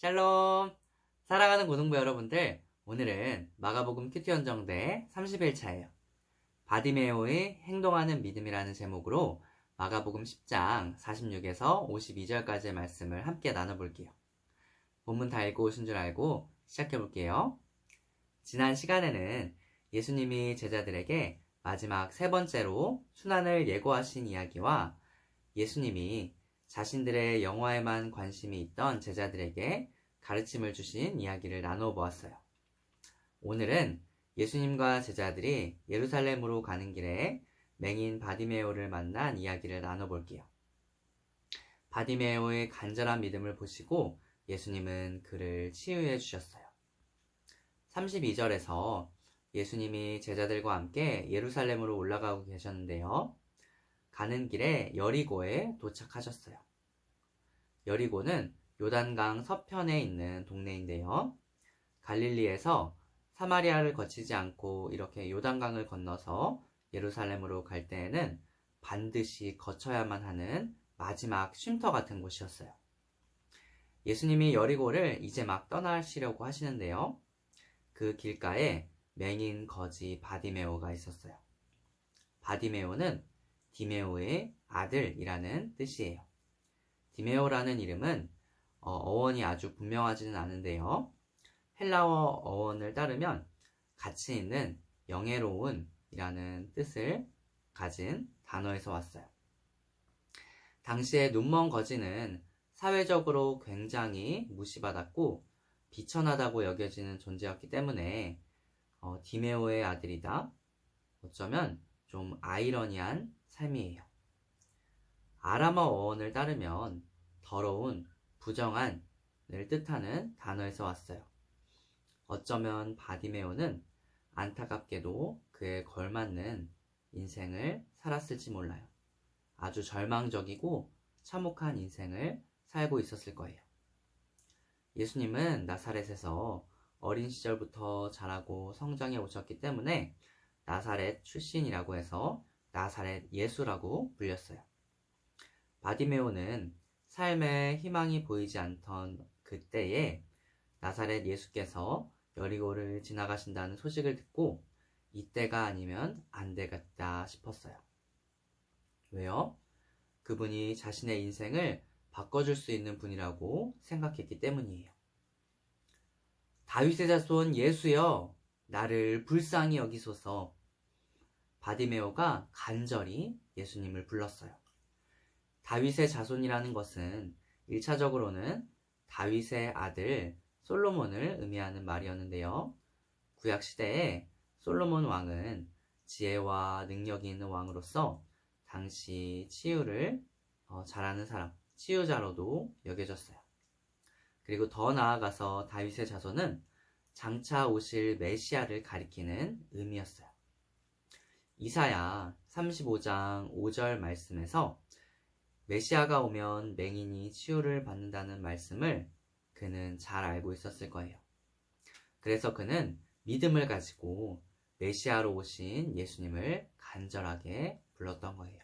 샬롬! 사랑하는 고등부 여러분들, 오늘은 마가복음 큐티 헌정대 30일차예요. 바디메오의 행동하는 믿음이라는 제목으로 마가복음 10장 46에서 52절까지의 말씀을 함께 나눠볼게요. 본문 다 읽고 오신 줄 알고 시작해볼게요. 지난 시간에는 예수님이 제자들에게 마지막 세 번째로 순환을 예고하신 이야기와 예수님이 자신들의 영화에만 관심이 있던 제자들에게 가르침을 주신 이야기를 나누어 보았어요. 오늘은 예수님과 제자들이 예루살렘으로 가는 길에 맹인 바디메오를 만난 이야기를 나눠볼게요. 바디메오의 간절한 믿음을 보시고 예수님은 그를 치유해 주셨어요. 32절에서 예수님이 제자들과 함께 예루살렘으로 올라가고 계셨는데요. 가는 길에 여리고에 도착하셨어요. 여리고는 요단강 서편에 있는 동네인데요. 갈릴리에서 사마리아를 거치지 않고 이렇게 요단강을 건너서 예루살렘으로 갈 때에는 반드시 거쳐야만 하는 마지막 쉼터 같은 곳이었어요. 예수님이 여리고를 이제 막 떠나시려고 하시는데요. 그 길가에 맹인 거지 바디메오가 있었어요. 바디메오는 디메오의 아들이라는 뜻이에요. 디메오라는 이름은 어원이 아주 분명하지는 않은데요. 헬라어 어원을 따르면 가치 있는 영예로운이라는 뜻을 가진 단어에서 왔어요. 당시에 눈먼 거지는 사회적으로 굉장히 무시받았고 비천하다고 여겨지는 존재였기 때문에 디메오의 아들이다. 어쩌면 좀 아이러니한 삶이에요. 아람어 어원을 따르면 더러운, 부정한을 뜻하는 단어에서 왔어요. 어쩌면 바디메오는 안타깝게도 그에 걸맞는 인생을 살았을지 몰라요. 아주 절망적이고 참혹한 인생을 살고 있었을 거예요. 예수님은 나사렛에서 어린 시절부터 자라고 성장해 오셨기 때문에 나사렛 출신이라고 해서 나사렛 예수라고 불렸어요. 바디메오는 삶에 희망이 보이지 않던 그때에 나사렛 예수께서 여리고를 지나가신다는 소식을 듣고 이때가 아니면 안 되겠다 싶었어요. 왜요? 그분이 자신의 인생을 바꿔줄 수 있는 분이라고 생각했기 때문이에요. 다윗의 자손 예수여, 나를 불쌍히 여기소서. 바디메오가 간절히 예수님을 불렀어요. 다윗의 자손이라는 것은 1차적으로는 다윗의 아들 솔로몬을 의미하는 말이었는데요. 구약시대에 솔로몬 왕은 지혜와 능력이 있는 왕으로서 당시 치유를 잘하는 사람, 치유자로도 여겨졌어요. 그리고 더 나아가서 다윗의 자손은 장차 오실 메시아를 가리키는 의미였어요. 이사야 35장 5절 말씀에서 메시아가 오면 맹인이 치유를 받는다는 말씀을 그는 잘 알고 있었을 거예요. 그래서 그는 믿음을 가지고 메시아로 오신 예수님을 간절하게 불렀던 거예요.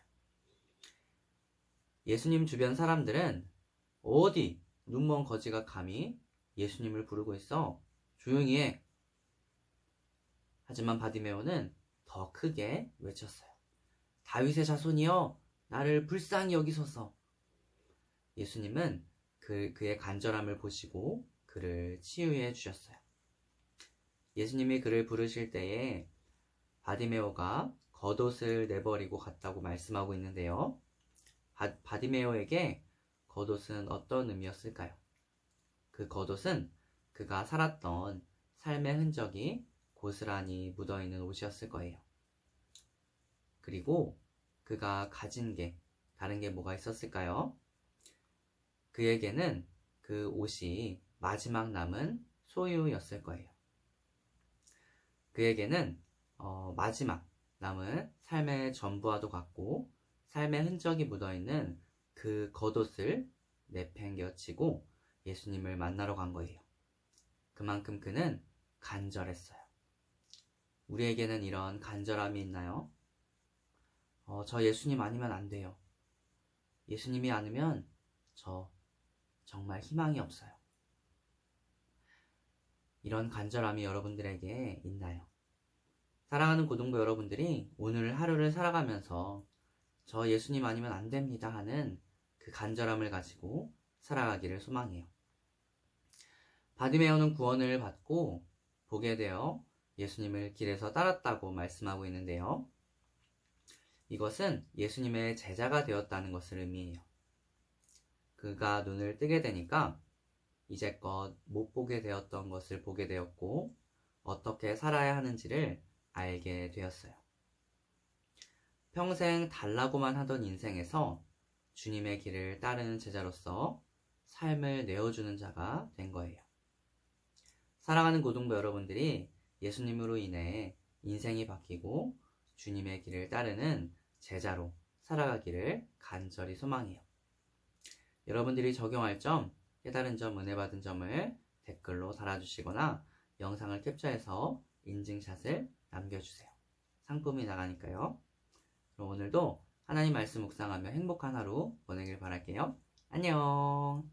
예수님 주변 사람들은 어디 눈먼 거지가 감히 예수님을 부르고 있어? 조용히 해. 하지만 바디메오는 더 크게 외쳤어요. 다윗의 자손이여, 나를 불쌍히 여기소서. 예수님은 그의 간절함을 보시고 그를 치유해 주셨어요. 예수님이 그를 부르실 때에 바디메오가 겉옷을 내버리고 갔다고 말씀하고 있는데요. 바디메오에게 겉옷은 어떤 의미였을까요? 그 겉옷은 그가 살았던 삶의 흔적이 고스란히 묻어있는 옷이었을 거예요. 그리고 그가 가진 게 다른 게 뭐가 있었을까요? 그에게는 그 옷이 마지막 남은 소유였을 거예요. 그에게는 마지막 남은 삶의 전부와도 같고 삶의 흔적이 묻어있는 그 겉옷을 내팽개치고 예수님을 만나러 간 거예요. 그만큼 그는 간절했어요. 우리에게는 이런 간절함이 있나요? 저 예수님 아니면 안 돼요. 예수님이 아니면 저 정말 희망이 없어요. 이런 간절함이 여러분들에게 있나요? 사랑하는 고등부 여러분들이 오늘 하루를 살아가면서 저 예수님 아니면 안 됩니다 하는 그 간절함을 가지고 살아가기를 소망해요. 바디메오는 구원을 받고 보게 되어 예수님을 길에서 따랐다고 말씀하고 있는데요. 이것은 예수님의 제자가 되었다는 것을 의미해요. 그가 눈을 뜨게 되니까 이제껏 못 보게 되었던 것을 보게 되었고 어떻게 살아야 하는지를 알게 되었어요. 평생 달라고만 하던 인생에서 주님의 길을 따르는 제자로서 삶을 내어주는 자가 된 거예요. 사랑하는 고등부 여러분들이 예수님으로 인해 인생이 바뀌고 주님의 길을 따르는 제자로 살아가기를 간절히 소망해요. 여러분들이 적용할 점, 깨달은 점, 은혜 받은 점을 댓글로 달아주시거나 영상을 캡처해서 인증샷을 남겨주세요. 상품이 나가니까요. 그럼 오늘도 하나님 말씀 묵상하며 행복한 하루 보내길 바랄게요. 안녕.